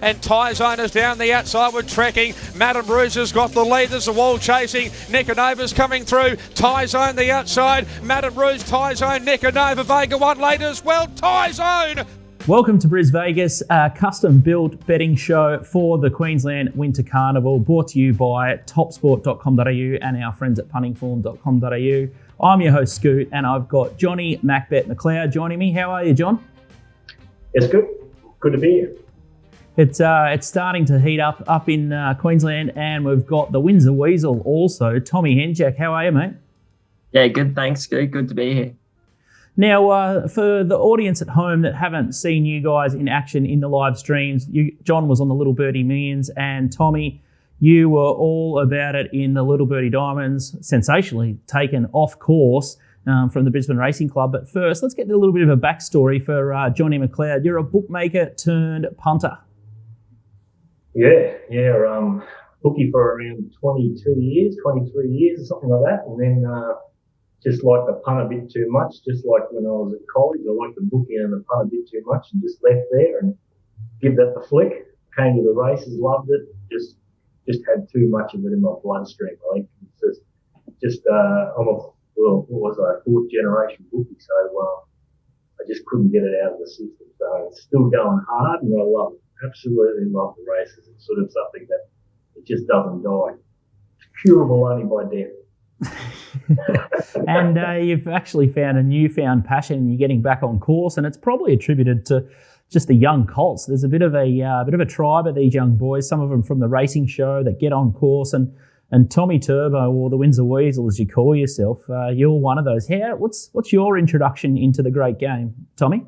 and Tyzone is down the outside with Trekking. Madam Rouge has got the lead. There's the wall chasing. Niconova's coming through. Tyzone the outside. Madam Rouge, Tyzone, Niconova, Vega one later as well. Tyzone! Welcome to Brisvegas, a custom-built betting show for the Queensland Winter Carnival, brought to you by TopSport.com.au and our friends at puntingform.com.au. I'm your host, Scoot, and I've got Johnny Macbeth Mcleod joining me. How are you, John? It's good. Good to be here. It's starting to heat up in Queensland, and we've got the Windsor Weasel also, Tommy Henjak. How are you, mate? Yeah, good. Thanks, Scoot. Good to be here. Now, for the audience at home that haven't seen you guys in action in the live streams, John was on the Little Birdie Millions, and Tommy, you were all about it in the Little Birdie Diamonds, sensationally taken off course from the Brisbane Racing Club. But first, let's get a little bit of a backstory for Johnny Mcleod. You're a bookmaker turned punter. Yeah. Bookie for around 22 years, 23 years or something like that. And then just like the punt a bit too much, just like when I was at college, I liked the bookie and the punt a bit too much and just left there and give that the flick. Came to the races, loved it, just had too much of it in my bloodstream. I think it's I'm a fourth generation bookie, so I just couldn't get it out of the system. So it's still going hard and I love it. Absolutely love the races. It's sort of something that it just doesn't die. It's curable only by death. And you've actually found a newfound passion and you're getting back on course, and it's probably attributed to just the young colts. There's a bit of a tribe of these young boys, some of them from the racing show that get on course, and Tommy Turbo, or the Windsor Weasel as you call yourself, you're one of those. What's your introduction into the great game, Tommy?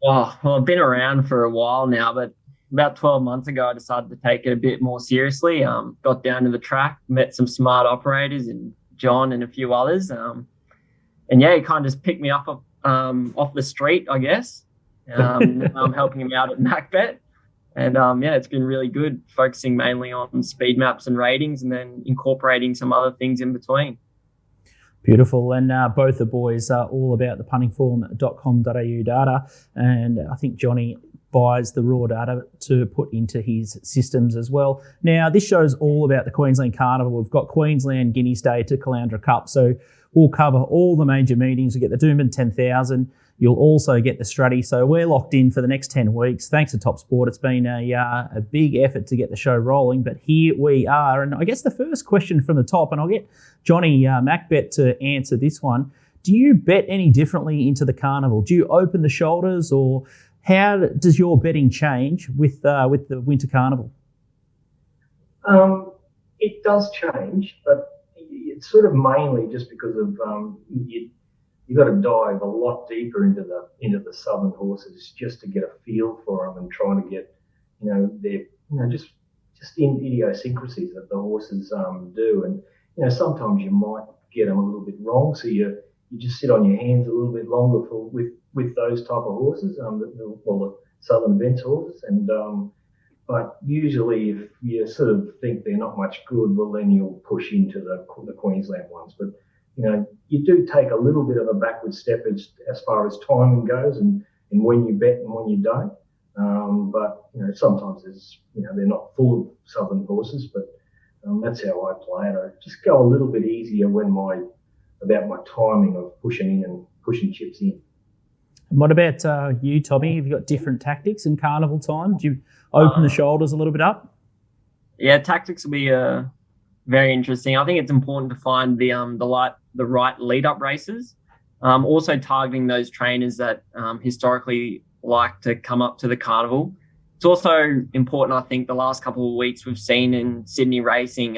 Oh, well, I've been around for a while now, but about 12 months ago, I decided to take it a bit more seriously. Got down to the track, met some smart operators and John and a few others. And yeah, he kind of just picked me up off the street, I guess. I'm helping him out at Macbeth. And it's been really good, focusing mainly on speed maps and ratings and then incorporating some other things in between. Beautiful. And both the boys are all about the puntingform.com.au data. And I think Johnny buys the raw data to put into his systems as well. Now, this show's all about the Queensland Carnival. We've got Queensland, Guineas Day to Caloundra Cup. So we'll cover all the major meetings. You get the Doomben 10,000. You'll also get the Stratty. So we're locked in for the next 10 weeks. Thanks to TopSport. It's been a big effort to get the show rolling, but here we are. And I guess the first question from the top, and I'll get Johnny Macbeth to answer this one. Do you bet any differently into the Carnival? Do you open the shoulders, or how does your betting change with the Winter Carnival? It does change, but it's sort of mainly just because of you got to dive a lot deeper into the southern horses just to get a feel for them and trying to get their just in idiosyncrasies that the horses do, and sometimes you might get them a little bit wrong, so you just sit on your hands a little bit longer with those type of horses, the Southern Events horses, and but usually if you sort of think they're not much good, well then you'll push into the Queensland ones. But you do take a little bit of a backward step as far as timing goes, and when you bet and when you don't. But sometimes they're not full of Southern horses, but that's how I play it. I just go a little bit easier about my timing of pushing in and pushing chips in. And what about you, Tommy? Have you got different tactics in Carnival time? Do you open the shoulders a little bit up? Yeah, tactics will be very interesting. I think it's important to find the right lead-up races. Also targeting those trainers that historically like to come up to the Carnival. It's also important, I think, the last couple of weeks we've seen in Sydney racing,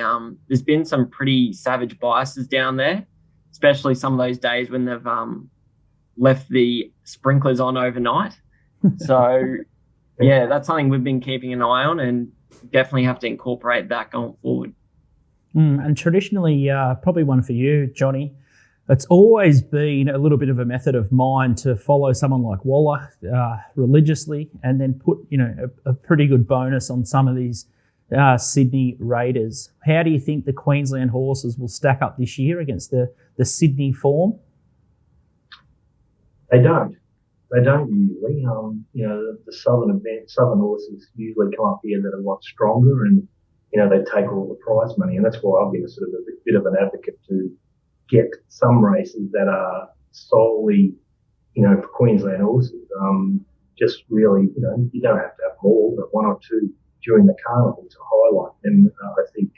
there's been some pretty savage biases down there, especially some of those days when they've left the sprinklers on overnight. So, yeah, that's something we've been keeping an eye on and definitely have to incorporate that going forward. And traditionally, probably one for you, Johnny, it's always been a little bit of a method of mine to follow someone like Waller religiously and then put, a pretty good bonus on some of these Sydney Raiders. How do you think the Queensland horses will stack up this year against the Sydney form? They don't. They don't usually. The southern horses usually come up here that are a lot stronger, and they take all the prize money, and that's why I've been a sort of a bit of an advocate to get some races that are solely, for Queensland horses. Just really, you don't have to have more, but one or two during the carnival to highlight. And I think,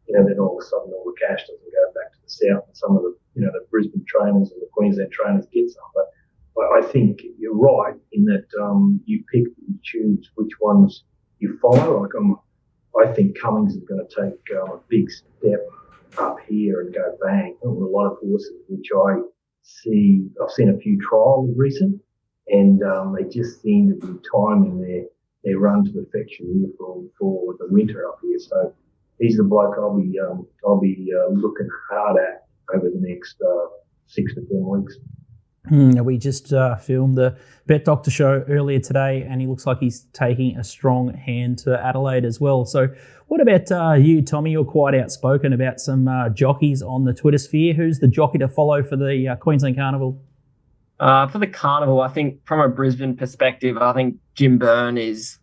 then all of a sudden all the cash doesn't go back to the south, and some of the, the Brisbane trainers and the Queensland trainers get some. But I think you're right in that you pick and choose which ones you follow. I think Cummings is going to take a big step up here and go bang. There were a lot of horses which I've seen a few trials recent, and they just seem to be timing their run to perfection here for the winter up here. So he's the bloke I'll be looking hard at over the next 6 to 10 weeks. We just filmed the Bet Doctor show earlier today, and he looks like he's taking a strong hand to Adelaide as well. So what about you, Tommy? You're quite outspoken about some jockeys on the Twitter sphere. Who's the jockey to follow for the Queensland Carnival? For the Carnival, I think from a Brisbane perspective, I think Jim Byrne is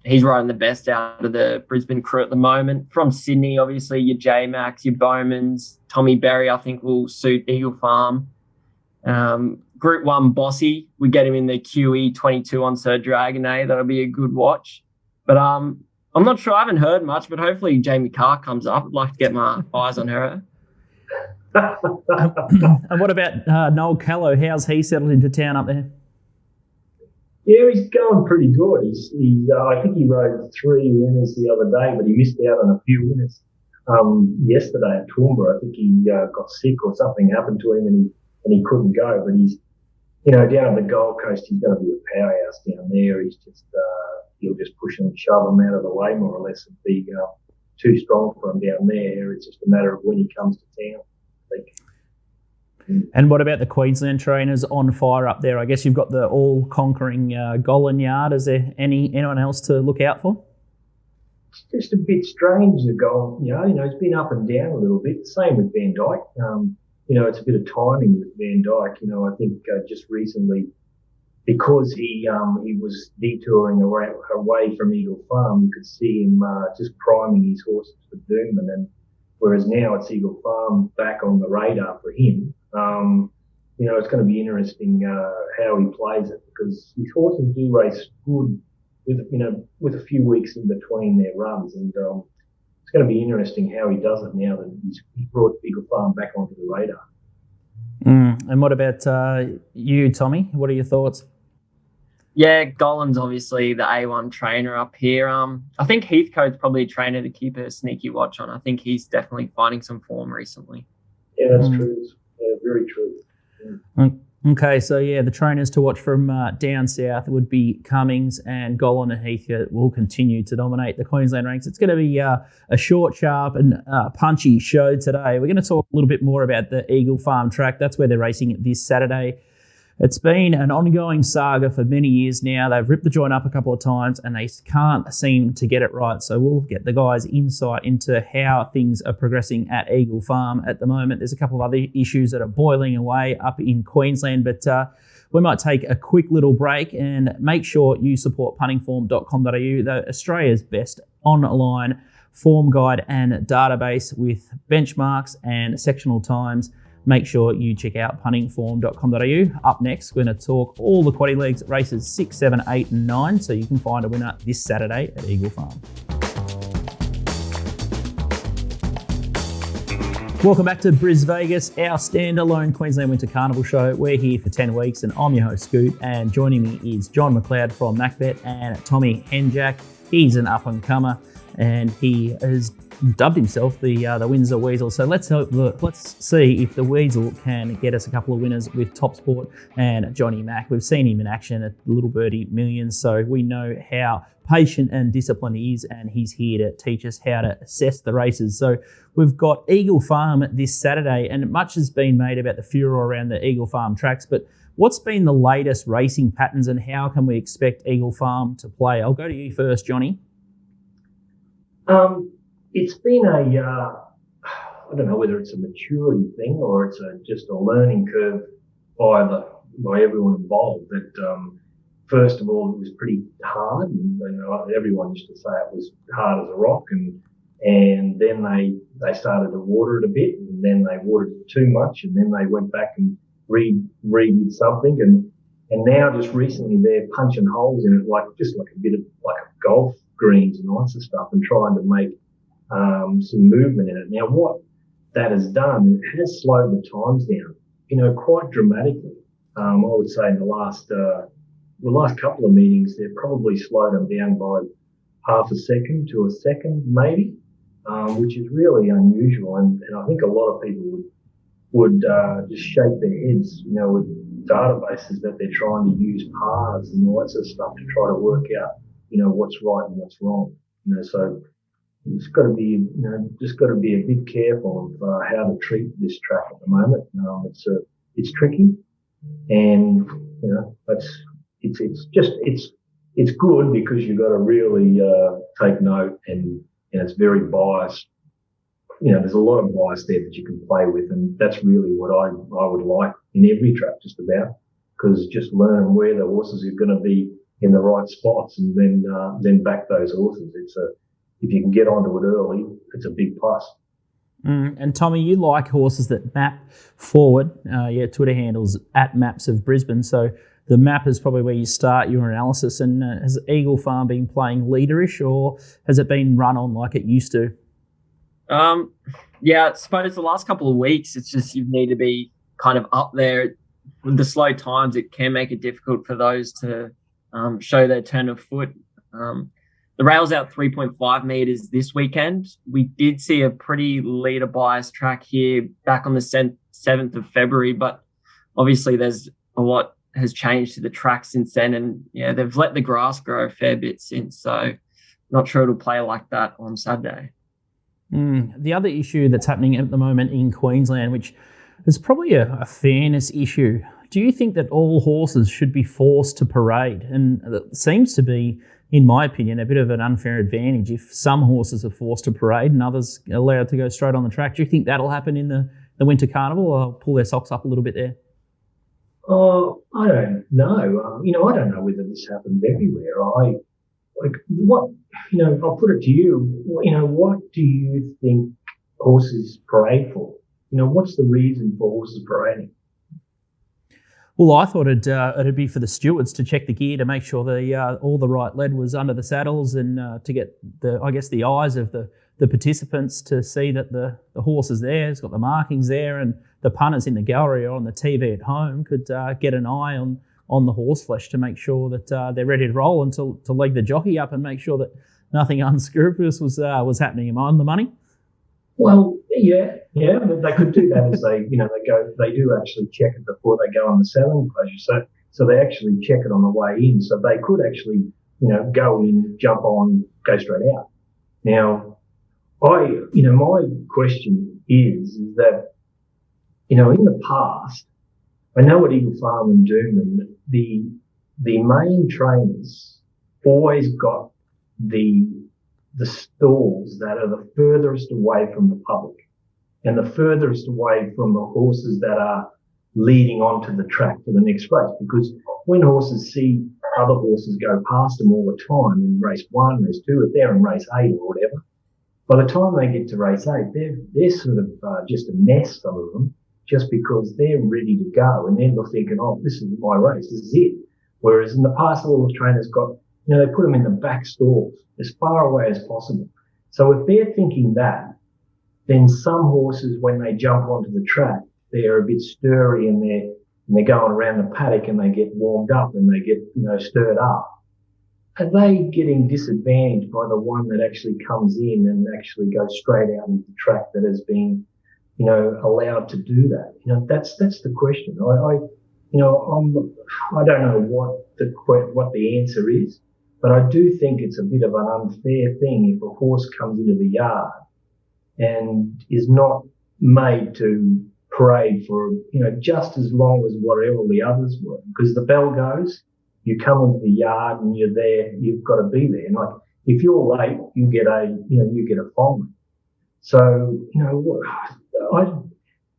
he's riding the best out of the Brisbane crew at the moment. From Sydney, obviously, your J-Max, your Bowmans, Tommy Berry, I think will suit Eagle Farm. Group 1 Bossy, we get him in the QE 22 on Sir Dragonet. That'll be a good watch. But I'm not sure. I haven't heard much, but hopefully Jamie Carr comes up. I'd like to get my eyes on her. And what about Noel Callow? How's he settled into town up there? Yeah, he's going pretty good. I think he rode 3 winners the other day, but he missed out on a few winners yesterday at Toowoomba. I think he got sick or something happened to him, and he couldn't go. But he's, down on the Gold Coast, he's going to be a powerhouse down there. He's just he'll just push and shove him out of the way more or less and be too strong for him down there. It's just a matter of when he comes to town, I think. And what about the Queensland trainers on fire up there? I guess you've got the all-conquering Golan Yard. Is there anyone else to look out for? It's just a bit strange, the Golan Yard. It's been up and down a little bit. Same with Van Dyke. It's a bit of timing with Van Dyke. I think just recently, because he was detouring away from Eagle Farm, you could see him just priming his horses for doom. And then, whereas now it's Eagle Farm back on the radar for him. It's going to be interesting how he plays it, because his horses do race good with a few weeks in between their runs, and it's going to be interesting how he does it now that he's brought Eagle Farm back onto the radar. And what about you, Tommy? What are your thoughts? Yeah, Golan's obviously the A1 trainer up here. I think Heathcote's probably a trainer to keep a sneaky watch on. I think he's definitely finding some form recently. Yeah, that's true. Yeah, very true. Yeah. Okay, so the trainers to watch from down south would be Cummings, and Golan and Heathcote will continue to dominate the Queensland ranks. It's going to be a short, sharp and punchy show today. We're going to talk a little bit more about the Eagle Farm track. That's where they're racing this Saturday. It's been an ongoing saga for many years now. They've ripped the joint up a couple of times and they can't seem to get it right. So we'll get the guys' insight into how things are progressing at Eagle Farm at the moment. There's a couple of other issues that are boiling away up in Queensland, but we might take a quick little break and make sure you support puntingform.com.au, Australia's best online form guide and database with benchmarks and sectional times. Make sure you check out puntingform.com.au. Up next, we're going to talk all the quaddie legs, races 6, 7, 8 and 9, so you can find a winner this Saturday at Eagle Farm. Welcome back to Brisvegas, our standalone Queensland Winter Carnival show. We're here for 10 weeks and I'm your host, Scoot, and joining me is John Mcleod from Mcleod and Tommy Henjak. He's an up-and-comer and he has dubbed himself the Windsor Weasel. So let's see if the Weasel can get us a couple of winners with TopSport and Johnny Mack. We've seen him in action at Little Birdie Millions, so we know how patient and disciplined he is, and he's here to teach us how to assess the races. So we've got Eagle Farm this Saturday, and much has been made about the furor around the Eagle Farm tracks, but what's been the latest racing patterns and how can we expect Eagle Farm to play? I'll go to you first, Johnny. It's been I don't know whether it's a maturity thing or it's just a learning curve by by everyone involved that first of all it was pretty hard, and everyone used to say it was hard as a rock, and then they started to water it a bit, and then they watered it too much, and then they went back and redid something, and now just recently they're punching holes in it like a bit of like golf greens and all that sort of stuff, and trying to make some movement in it. Now what that has done, it has slowed the times down, quite dramatically. I would say in the last couple of meetings, they've probably slowed them down by half a second to a second, maybe, which is really unusual. And I think a lot of people would just shake their heads, with databases that they're trying to use pars and all that sort of stuff to try to work out, what's right and what's wrong. So it's got to be, just got to be a bit careful of how to treat this track at the moment. It's tricky, and it's good because you've got to really take note, and it's very biased. There's a lot of bias there that you can play with, and that's really what I would like in every track, just about, because just learn where the horses are going to be in the right spots, and then back those horses. If you can get onto it early, it's a big plus. And Tommy, you like horses that map forward. Your Twitter handle's @Maps of Brisbane. So the map is probably where you start your analysis. And has Eagle Farm been playing leaderish, or has it been run on like it used to? Yeah, I suppose the last couple of weeks, it's just you need to be kind of up there. With the slow times, it can make it difficult for those to show their turn of foot. The rail's out 3.5 metres this weekend. We did see a pretty leader bias track here back on the 7th of February, but obviously there's a lot has changed to the track since then, and yeah, they've let the grass grow a fair bit since, so not sure it'll play like that on Saturday. The other issue that's happening at the moment in Queensland, which is probably a fairness issue, do you think that all horses should be forced to parade? And it seems to be, in my opinion, a bit of an unfair advantage if some horses are forced to parade and others are allowed to go straight on the track. Do you think that'll happen in the Winter Carnival, or pull their socks up a little bit there? Oh, I don't know. I don't know whether this happens everywhere. I'll put it to you. What do you think horses parade for? What's the reason for horses parading? Well, I thought it'd be for the stewards to check the gear to make sure all the right lead was under the saddles, and to get the eyes of the participants to see that the horse is there, it's got the markings there, and the punters in the gallery or on the TV at home could get an eye on the horse flesh to make sure that they're ready to roll, and to leg the jockey up and make sure that nothing unscrupulous was happening. Am I on the money? Well, yeah, but they could do that as they do actually check it before they go on the saddle enclosure. So they actually check it on the way in. So they could actually, go in, jump on, go straight out. Now, my question is that, in the past, I know at Eagle Farm and Doomben, the main trainers always got the stalls that are the furthest away from the public and the furthest away from the horses that are leading onto the track for the next race. Because when horses see other horses go past them all the time in race 1, race 2, if they're in race 8 or whatever, by the time they get to race 8, they're sort of just a mess, some of them, just because they're ready to go and they're thinking, oh, this is my race, this is it. Whereas in the past, all the trainers got, they put them in the back stalls as far away as possible. So if they're thinking that, then some horses, when they jump onto the track, they're a bit stirry and they're going around the paddock and they get warmed up and they get, stirred up. Are they getting disadvantaged by the one that actually comes in and actually goes straight out into the track that has been, allowed to do that? That's the question. I don't know what the answer is, but I do think it's a bit of an unfair thing if a horse comes into the yard and is not made to parade for, just as long as whatever the others were. Because the bell goes, you come into the yard and you're there, you've got to be there. And like, if you're late, you get a fine. So,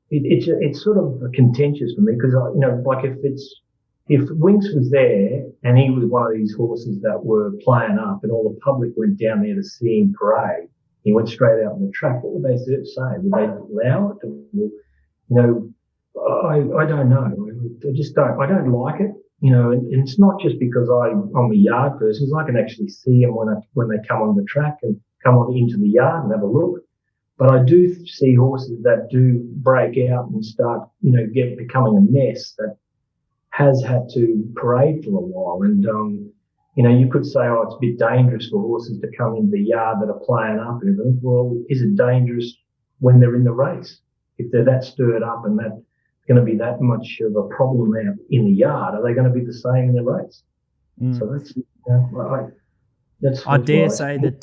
it's sort of contentious for me because, like if it's if Winks was there and he was one of these horses that were playing up and all the public went down there to see him parade, he went straight out on the track, what would they say? Would they allow it? I don't know. I don't like it. And it's not just because I'm a yard person, because I can actually see them when they come on the track and come on into the yard and have a look. But I do see horses that do break out and start, becoming a mess that has had to parade for a while. And, you could say, it's a bit dangerous for horses to come into the yard that are playing up and everything. Well, is it dangerous when they're in the race? If they're that stirred up and that's going to be that much of a problem out in the yard, are they going to be the same in the race? So I dare say that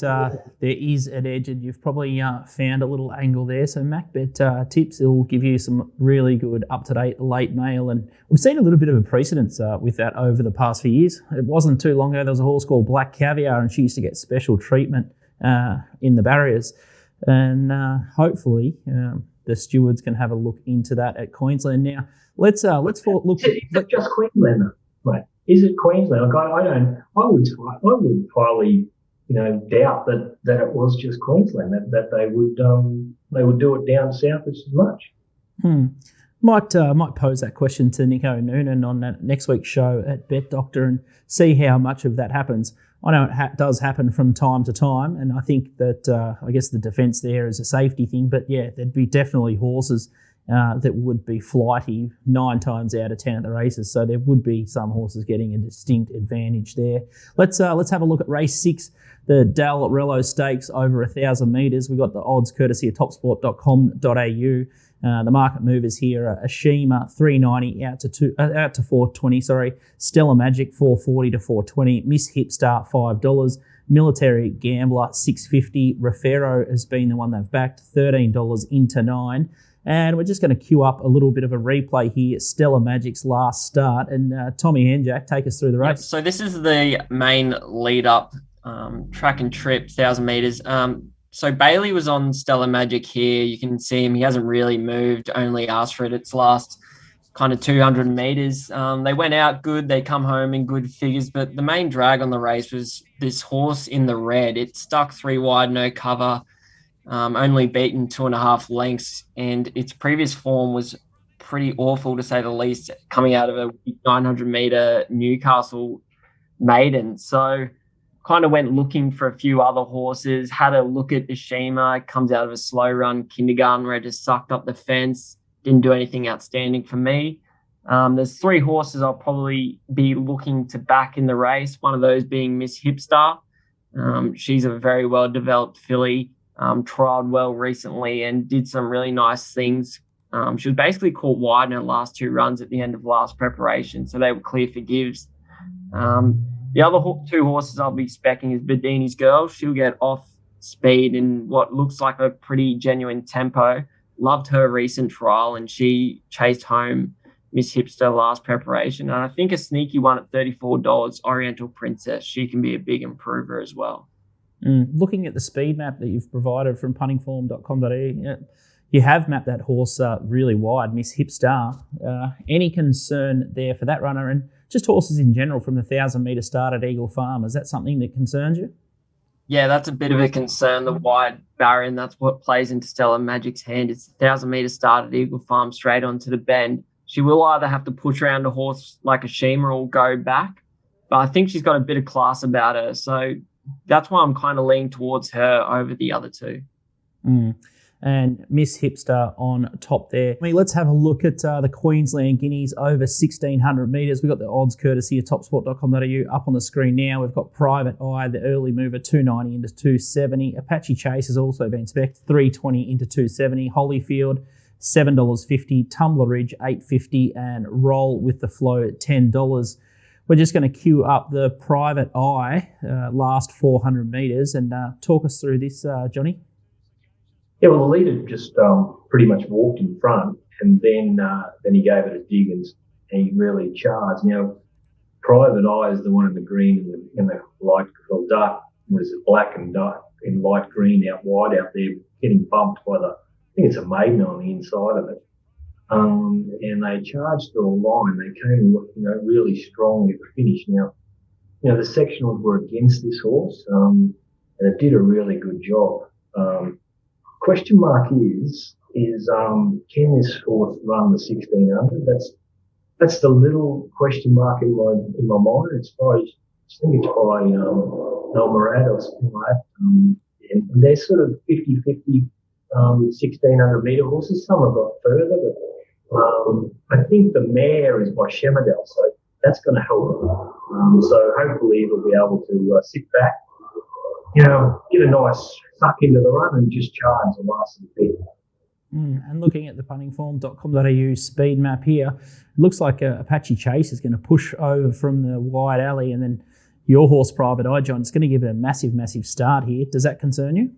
there is an edge, and you've probably found a little angle there. So MacBet tips will give you some really good up-to-date late mail, and we've seen a little bit of a precedence with that over the past few years. It wasn't too long ago, there was a horse called Black Caviar, and she used to get special treatment in the barriers, and hopefully the stewards can have a look into that at Queensland. Now, let's look. Is it just Queensland, though, mate? Is it Queensland? I would highly, doubt that it was just Queensland, that they would do it down south as much. Might pose that question to Nico Noonan on that next week's show at Bet Doctor and see how much of that happens. I know it does happen from time to time, and I think that I guess the defence there is a safety thing, but yeah, there'd be definitely horses that would be flighty 9 times out of 10 at the races. So there would be some horses getting a distinct advantage there. Let's have a look at race 6, the Dalrello Stakes over 1,000 metres. We've got the odds courtesy of topsport.com.au. The market movers here are Ashima 390 out to 420. Stella Magic 440 to 420. Miss Hipstar $5. Military Gambler $6.50. Refero has been the one they've backed, $13 into 9. And we're just going to queue up a little bit of a replay here. Stella Magic's last start. And Tommy Henjak, take us through the race. Yep, so this is the main lead-up track and trip, 1,000 metres. So Bailey was on Stella Magic here. You can see him. He hasn't really moved, only asked for it its last kind of 200 metres. They went out good. They come home in good figures. But the main drag on the race was this horse in the red. It stuck 3 wide, no cover. Only beaten 2.5 lengths, and its previous form was pretty awful, to say the least, coming out of a 900-metre Newcastle maiden. So kind of went looking for a few other horses, had a look at Ashima, comes out of a slow run kindergarten where it just sucked up the fence, didn't do anything outstanding for me. There's 3 horses I'll probably be looking to back in the race, one of those being Miss Hipstar. She's a very well-developed filly. Trialled well recently and did some really nice things. She was basically caught wide in her last 2 runs at the end of last preparation, so they were clear for gives. The other 2 horses I'll be specking is Bedini's Girl. She'll get off speed in what looks like a pretty genuine tempo. Loved her recent trial, and she chased home Miss Hipster last preparation. And I think a sneaky one at $34, Oriental Princess. She can be a big improver as well. Looking at the speed map that you've provided from puntingform.com.au, you have mapped that horse really wide, Miss Hipstar. Any concern there for that runner? And just horses in general from the 1,000-metre start at Eagle Farm, is that something that concerns you? Yeah, that's a bit of a concern, the wide barrier, and that's what plays into Stella Magic's hand. It's the 1,000-metre start at Eagle Farm straight onto the bend. She will either have to push around a horse like Ashima or go back, but I think she's got a bit of class about her, so that's why I'm kind of leaning towards her over the other 2. And Miss Hipster on top there. Let's have a look at the Queensland Guineas over 1,600 metres. We've got the odds courtesy of topsport.com.au up on the screen now. We've got Private Eye, the early mover, 290 into 270. Apache Chase has also been spec'd, 320 into 270. Holyfield, $7.50. Tumbler Ridge, $8.50. And Roll with the Flow, $10. We're just going to queue up the Private Eye last 400 metres and talk us through this, Johnny. Yeah, well, the leader just pretty much walked in front, and then he gave it a dig and he really charged. Now, Private Eye is the one in the green and the light, well, dark, what is it, black and dark in light green out wide out there, getting bumped by I think it's a maiden on the inside of it. and they charged to a line. They came, really strongly at the finish. Now, the sectionals were against this horse, and it did a really good job. Question mark is can this horse run the 1600? That's the little question mark in my mind. It's by, I think it's by Mcleod or something like that. And they're sort of 50-50 1600 metre horses. Some have got further, but I think the mare is by Shemardell, so that's going to help them. So hopefully it'll be able to sit back, get a nice suck into the run and just charge the last bit. And looking at the punningform.com.au speed map here, it looks like Apache Chase is going to push over from the wide alley, and then your horse, Private Eye, John, is going to give it a massive, massive start here. Does that concern you?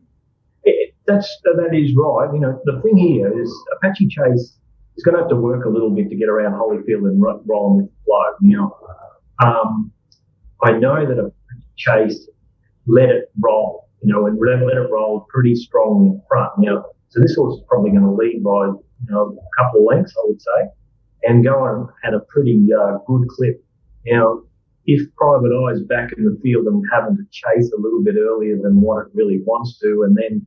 That is right. The thing here is Apache Chase is going to have to work a little bit to get around Holyfield and roll with the flow. I know that Apache Chase let it roll, and let it roll pretty strong in front. So this horse is probably going to lead by, a couple of lengths, I would say, and go on at a pretty good clip. If Private Eye is back in the field and having to chase a little bit earlier than what it really wants to, and then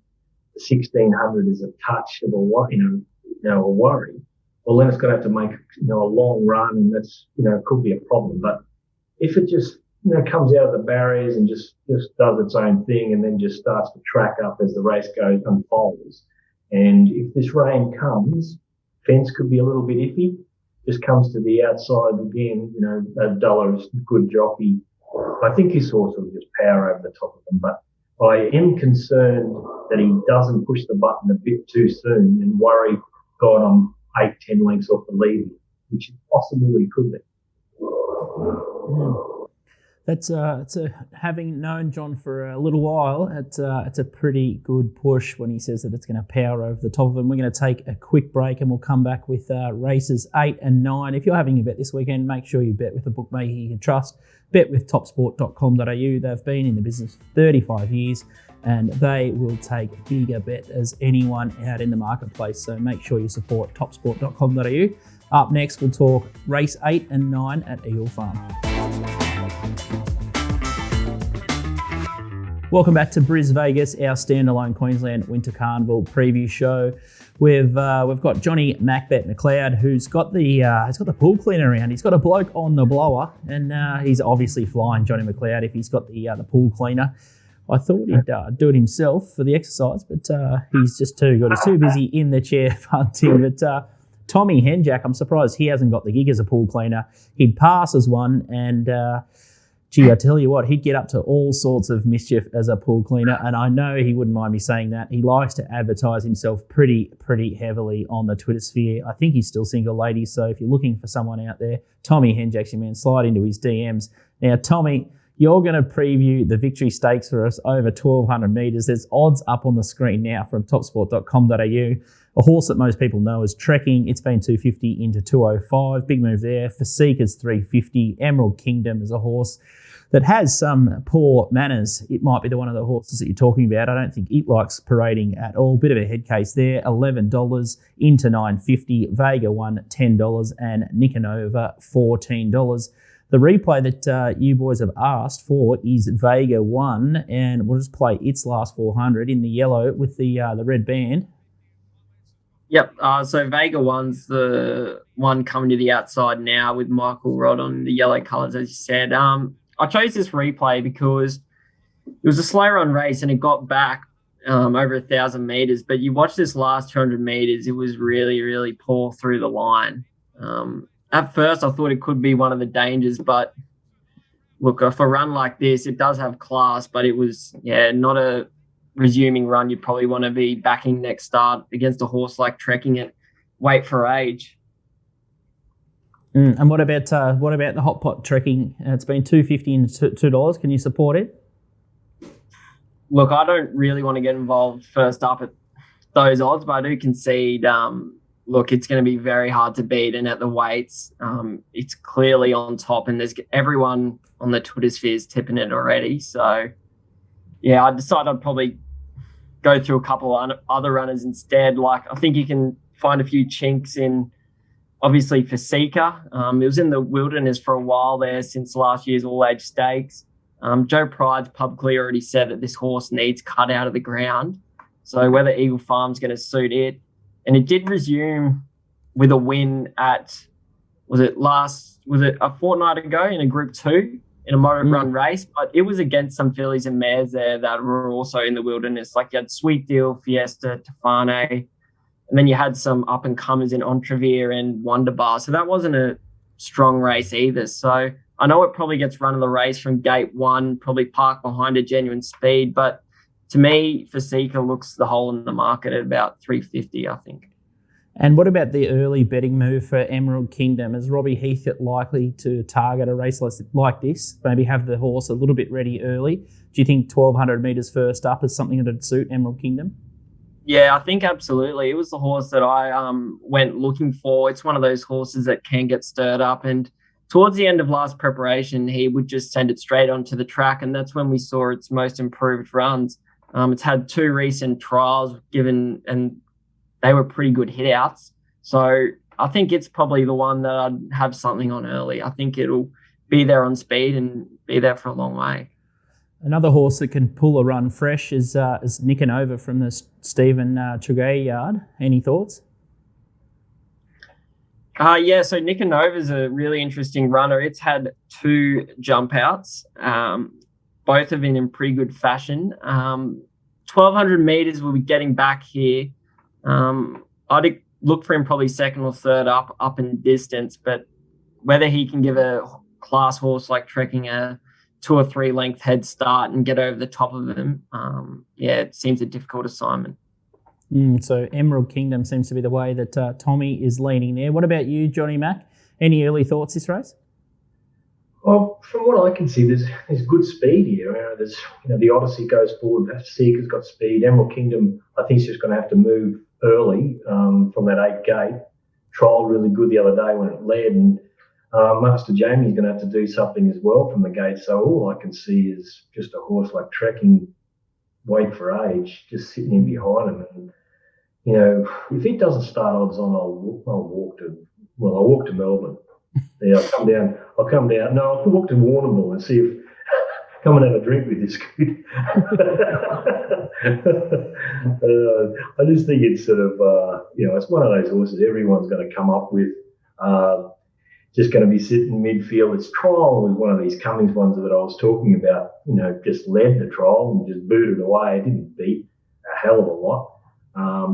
the 1600 is a touch of a worry, well, then it's going to have to make, a long run, and that's, could be a problem. But if it just, comes out of the barriers and just does its own thing and then just starts to track up as the race unfolds, and if this rain comes, fence could be a little bit iffy. Just comes to the outside again, Dollar's good jockey. I think his horse will just power over the top of them, but I am concerned that he doesn't push the button a bit too soon and worry, God, I'm 8-10 lengths off the lead, which possibly could be. That's having known John for a little while, it's a pretty good push when he says that it's going to power over the top of him. We're going to take a quick break and we'll come back with races 8 and 9. If you're having a bet this weekend, make sure you bet with a bookmaker you can trust. Bet with topsport.com.au. They've been in the business 35 years and they will take bigger bet as anyone out in the marketplace. So make sure you support topsport.com.au. Up next, we'll talk race 8 and 9 at Eagle Farm. Welcome back to Brisvegas, our standalone Queensland Winter Carnival preview show. We've got Johnny Macbeth Mcleod, who's got the pool cleaner around. He's got a bloke on the blower, and he's obviously flying Johnny Mcleod if he's got the pool cleaner. I thought he'd do it himself for the exercise, but he's just too good. He's too busy in the chair punting. But Tommy Henjak, I'm surprised he hasn't got the gig as a pool cleaner. He'd pass as one, and gee, I tell you what, he'd get up to all sorts of mischief as a pool cleaner, and I know he wouldn't mind me saying that. He likes to advertise himself pretty heavily on the Twitter sphere. I think he's still single, ladies, so if you're looking for someone out there, Tommy Henjak's your man. Slide into his DMs. Now, Tommy, you're going to preview the Victory Stakes for us over 1,200 metres. There's odds up on the screen now from topsport.com.au. A horse that most people know is Trekking. It's been 250 into 205. Big move there. Fasika's 350. Emerald Kingdom is a horse that has some poor manners. It might be one of the horses that you're talking about. I don't think it likes parading at all. Bit of a head case there. $11 into $9.50. Vega won $10 and Nicanova $14. The replay that you boys have asked for is Vega 1, and we'll just play its last 400 in the yellow with the red band. Yep. So Vega 1's the one coming to the outside now with Michael Rod on the yellow colours, as you said. I chose this replay because it was a slow run race and it got back over 1,000 metres. But you watch this last 200 metres, it was really, really poor through the line. At first, I thought it could be one of the dangers, but look, for a run like this, it does have class, but it was, not a resuming run you'd probably want to be backing next start against a horse like Trekking at weight for age. And what about the hot pot Trekking? It's been $2.50 and $2. Can you support it? Look, I don't really want to get involved first up at those odds, but I do concede. Look, it's going to be very hard to beat, and at the weights, it's clearly on top, and there's everyone on the Twitter sphere is tipping it already. So, I decided I'd probably go through a couple of other runners instead. Like, I think you can find a few chinks in obviously Fasika. It was in the wilderness for a while there since last year's all-age stakes. Joe Pride's publicly already said that this horse needs cut out of the ground. So whether Eagle Farm's going to suit it. And it did resume with a win at, was it a fortnight ago in a Group 2 in a moderate run race? But it was against some fillies and mares there that were also in the wilderness. Like you had Sweet Deal, Fiesta, Tefane, and then you had some up-and-comers in Entrevere and Wonderbar. So that wasn't a strong race either. So I know it probably gets run of the race from gate 1, probably parked behind a Genuine Speed. But to me, Fasika looks the hole in the market at about 350, I think. And what about the early betting move for Emerald Kingdom? Is Robbie Heathcote likely to target a race like this? Maybe have the horse a little bit ready early? Do you think 1,200 metres first up is something that would suit Emerald Kingdom? Yeah, I think absolutely. It was the horse that I went looking for. It's one of those horses that can get stirred up. And towards the end of last preparation, he would just send it straight onto the track. And that's when we saw its most improved runs. It's had 2 recent trials given, and they were pretty good hit-outs. So I think it's probably the one that I'd have something on early. I think it'll be there on speed and be there for a long way. Another horse that can pull a run fresh is Nicanova from the Stephen Tregay yard. Any thoughts? Yeah, so Nicanova is a really interesting runner. It's had 2 jump outs. Both have been in pretty good fashion. 1,200 metres will be getting back here. I'd look for him probably second or third up in distance, but whether he can give a class horse like Trekking a 2 or 3 length head start and get over the top of him, it seems a difficult assignment. So Emerald Kingdom seems to be the way that Tommy is leaning there. What about you, Johnny Mack? Any early thoughts this race? Well, from what I can see, there's good speed here. There's the Odyssey goes forward. Seeker's got speed. Emerald Kingdom, I think, is just going to have to move early from that 8 gate. Trial really good the other day when it led, and Master Jamie's going to have to do something as well from the gate. So all I can see is just a horse like Trekking, wait for age, just sitting in behind him. And if he doesn't start odds on, I'll walk to Melbourne. Yeah, I'll come down. No, I'll walk to Warrnambool and see if come and have a drink with this kid. I just think it's sort of it's one of those horses everyone's going to come up with. Just going to be sitting midfield. Its trial was one of these Cummings ones that I was talking about. Just led the trial and just booted away. It didn't beat a hell of a lot.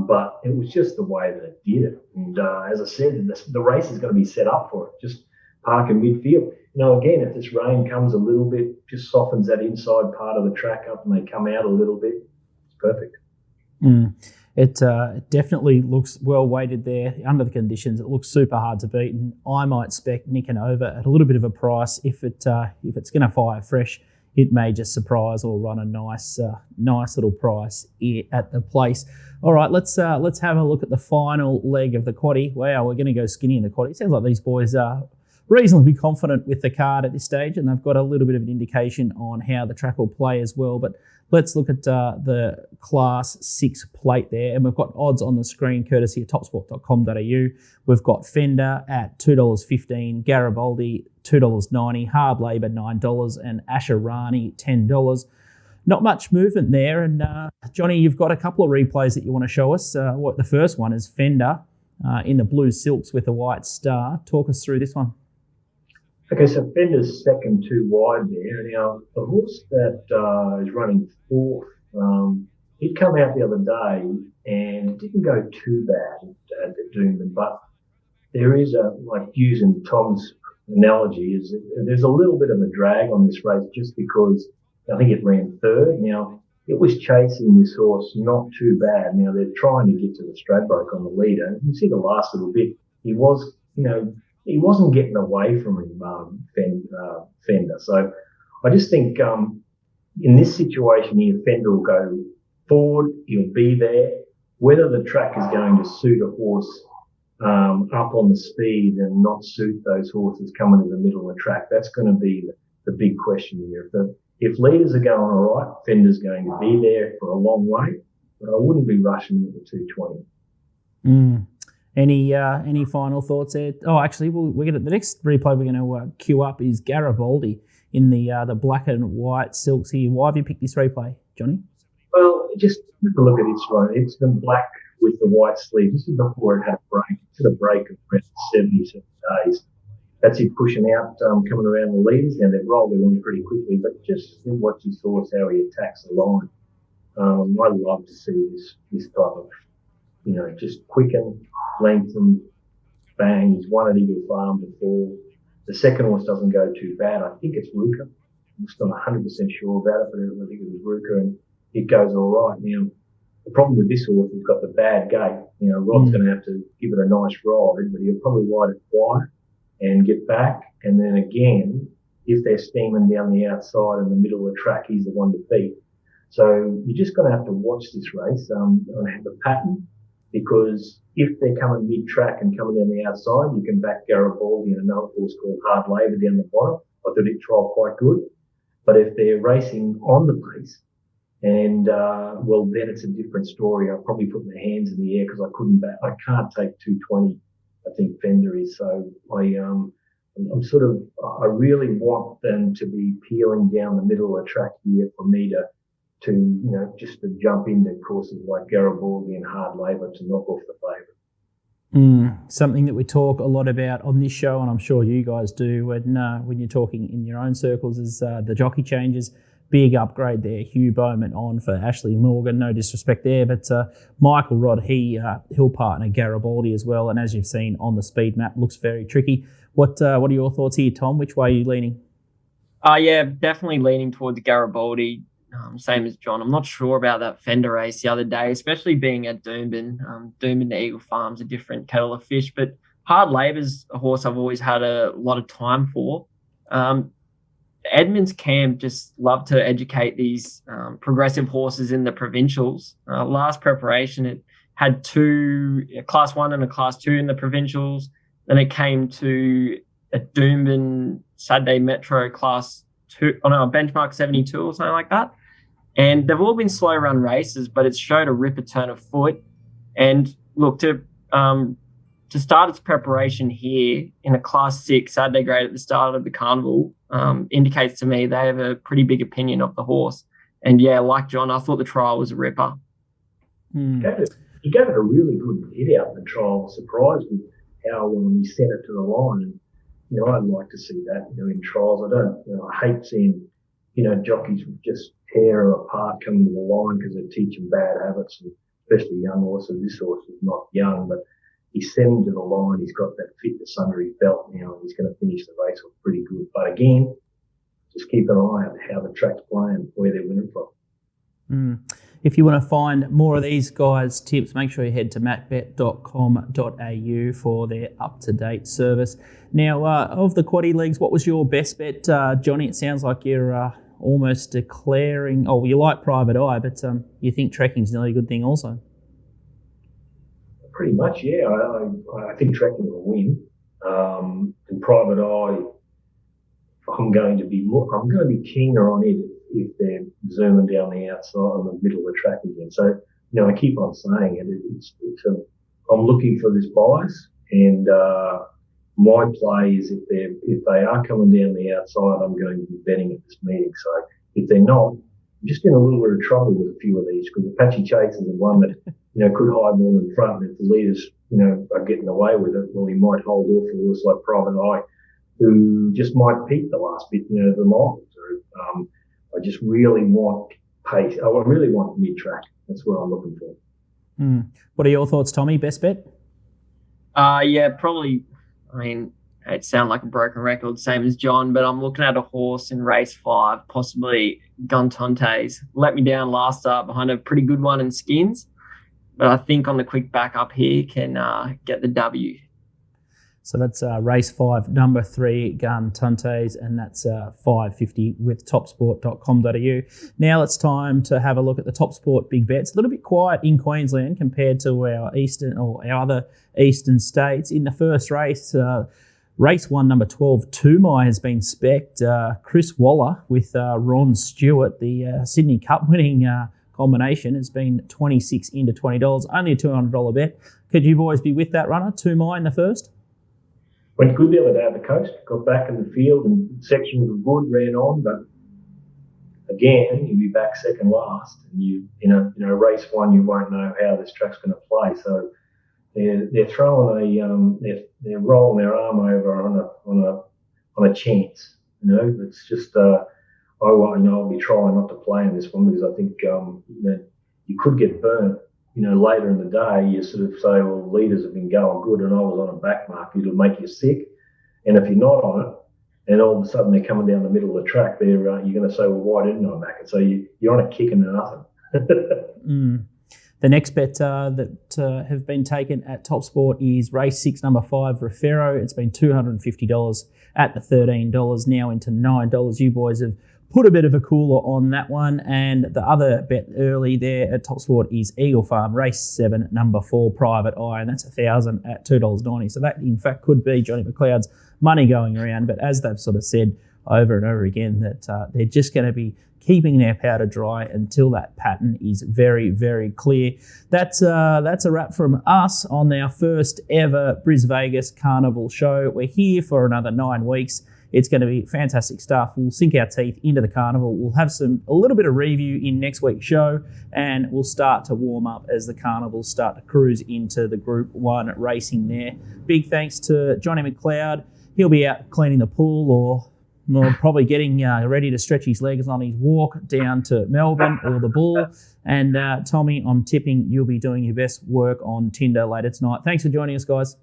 But it was just the way that it did it. And as I said, the race is going to be set up for it. Just park in midfield. Again, if this rain comes a little bit, just softens that inside part of the track up and they come out a little bit, it's perfect. It definitely looks well weighted there under the conditions. It looks super hard to beat, and I might spec Nicanova at a little bit of a price. If it's going to fire fresh, it may just surprise or run a nice little price at the place. All right, let's have a look at the final leg of the quaddie. Wow, we're going to go skinny in the quaddie. Sounds like these boys are reasonably confident with the card at this stage, and they've got a little bit of an indication on how the track will play as well. But let's look at the Class 6 plate there, and we've got odds on the screen courtesy of topsport.com.au. We've got Fender at $2.15, Garibaldi $2.90, Hard Labour $9, and Asherani $10. Not much movement there, and Johnny, you've got a couple of replays that you want to show us. The first one is Fender in the blue silks with a white star. Talk us through this one. Okay, so Fender's second 2 wide there. Now, the horse that is running 4th, he'd come out the other day and it didn't go too bad at Doomben, but there is like using Tom's analogy, is there's a little bit of a drag on this race just because I think it ran 3rd. Now, it was chasing this horse not too bad. Now, they're trying to get to the Stradbroke on the leader. And you see the last little bit, he wasn't getting away from him, Fender. So I just think in this situation here, Fender will go forward. He'll be there. Whether the track is going to suit a horse up on the speed and not suit those horses coming in the middle of the track, that's going to be the big question here. If leaders are going all right, Fender's going to be there for a long way, but I wouldn't be rushing at the 220. Any final thoughts there? Oh, actually, we're gonna the next replay we're going to queue up is Garibaldi in the black and white silks here. Why have you picked this replay, Johnny? Well, just have a look at this one. It's the black with the white sleeve. This is before it had a break. It's had a break of around 77 days. That's it pushing out, coming around the leads. Now they've rolled it on pretty quickly, but just watch his horse, how he attacks the line. I love to see this type of, just quicken, lengthen, bang. He's won at Eagle Farm before. The second horse doesn't go too bad. I think it's Ruka. I'm just not 100% sure about it, but I think it was Ruka, and it goes all right. Now, the problem with this horse, he's got the bad gate. Rod's going to have to give it a nice ride, but he'll probably ride it quiet and get back. And then again, if they're steaming down the outside in the middle of the track, he's the one to beat. So you're just going to have to watch this race and have a pattern, because if they're coming mid-track and coming down the outside, you can back Garibaldi and another horse called Hard Labour down the bottom. I thought it trialled quite good. But if they're racing on the pace, and then it's a different story. I'll probably put my hands in the air because I can't take 220. I think Fender is. So I really want them to be peeling down the middle of the track here for me to jump into courses like Garibaldi and Hard Labour to knock off the favourite. Something that we talk a lot about on this show, and I'm sure you guys do when you're talking in your own circles, is the jockey changes. Big upgrade there, Hugh Bowman on for Ashley Morgan. No disrespect there, but Michael Rod, he'll partner Garibaldi as well. And as you've seen on the speed map, looks very tricky. What are your thoughts here, Tom? Which way are you leaning? Yeah, definitely leaning towards Garibaldi. Same as John. I'm not sure about that Fender race the other day, especially being at Doomben. Doomben to Eagle Farm's a different kettle of fish, but Hard Labour's a horse I've always had a lot of time for. Edmonds camp just love to educate these progressive horses in the provincials. Last preparation, it had a Class 1 and a Class 2 in the provincials. Then it came to a Doomben Saturday Metro Class 2, Benchmark 72 or something like that. And they've all been slow run races, but it's showed a ripper turn of foot. And look, to start its preparation here in a Class 6 Saturday grade at the start of the carnival indicates to me they have a pretty big opinion of the horse. And yeah, like John, I thought the trial was a ripper. He gave it a really good hit out in the trial. I was surprised with how he sent it to the line. And, I'd like to see that, in trials. I hate seeing, jockeys just tear apart coming to the line because they teach them bad habits, and especially young horses. This horse is not young, but he sent him to the line. He's got that fitness under his belt now, and he's going to finish the race off pretty good. But again, just keep an eye on how the track's playing, where they're winning from. If you want to find more of these guys' tips, make sure you head to macbet.com.au for their up-to-date service. Now, of the quaddie leagues, what was your best bet, Johnny? It sounds like you're almost declaring, you like Private Eye, but you think trekking's nearly a good thing also. Pretty much, yeah. I think trekking will win. And Private Eye, I'm going to be keener on it if they're zooming down the outside on the middle of the track again. So, I keep on saying it. I'm looking for this bias, and my play is if they are coming down the outside, I'm going to be betting at this meeting. So if they're not, I'm just in a little bit of trouble with a few of these, because Apache Chase is the one that could hide more in front. And if the leaders are getting away with it, well, he might hold off a horse like Private Eye, who just might peak the last bit, the mile. So I just really want pace. I really want mid-track. That's what I'm looking for. What are your thoughts, Tommy? Best bet? Yeah, probably. It sounds like a broken record, same as John, but I'm looking at a horse in race 5, possibly Guntontes. Let me down last start behind a pretty good one in Skins, but I think on the quick back up here can get the W. So that's race 5, number 3, Guntontes, and that's $5.50 with topsport.com.au. Now it's time to have a look at the TopSport Big Bets. A little bit quiet in Queensland compared to our other eastern states. In the first race, race 1, number 12, Tumai has been specced. Chris Waller with Ron Stewart, the Sydney Cup winning combination has been 26 into $20, only a $200 bet. Could you boys be with that runner? 2 mile in the first? Went good the other day at the coast, got back in the field and sections were good, ran on, but again, you'll be back second last, and race one, you won't know how this track's going to play. So they're throwing they're rolling their arm over on a chance. It's just I'll be trying not to play in this one because I think you could get burnt. Later in the day, you sort of say, well, leaders have been going good, and I was on a back mark. It'll make you sick, and if you're not on it, and all of a sudden they're coming down the middle of the track, you're going to say, well, why didn't I back it? So you're on a kick into nothing. The next bet that have been taken at TopSport is race 6, number 5, Refero. It's been $250 at the $13, now into $9. You boys have put a bit of a cooler on that one. And the other bet early there at TopSport is Eagle Farm, race 7, number 4, Private Eye, and that's $1,000 at $2.90. So that, in fact, could be Johnny Mcleod's money going around. But as they've sort of said over and over again, that they're just going to be keeping their powder dry until that pattern is very, very clear. That's a wrap from us on our first ever Brisvegas Carnival show. We're here for another 9 weeks. It's going to be fantastic stuff. We'll sink our teeth into the carnival. We'll have a little bit of review in next week's show, and we'll start to warm up as the carnivals start to cruise into the Group 1 racing there. Big thanks to Johnny Mcleod. He'll be out cleaning the pool or probably getting ready to stretch his legs on his walk down to Melbourne or the Bull. And Tommy, I'm tipping you'll be doing your best work on Tinder later tonight. Thanks for joining us, guys.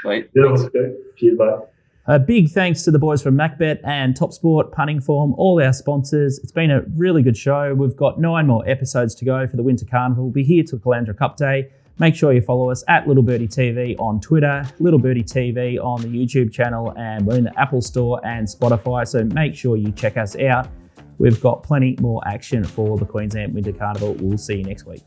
Sweet. Cheers, mate. A big thanks to the boys from MacBet and TopSport, Punting Form, all our sponsors. It's been a really good show. We've got 9 more episodes to go for the Winter Carnival. We'll be here till Calandra Cup Day. Make sure you follow us at Little Birdie TV on Twitter, Little Birdie TV on the YouTube channel, and we're in the Apple Store and Spotify, so make sure you check us out. We've got plenty more action for the Queensland Winter Carnival. We'll see you next week.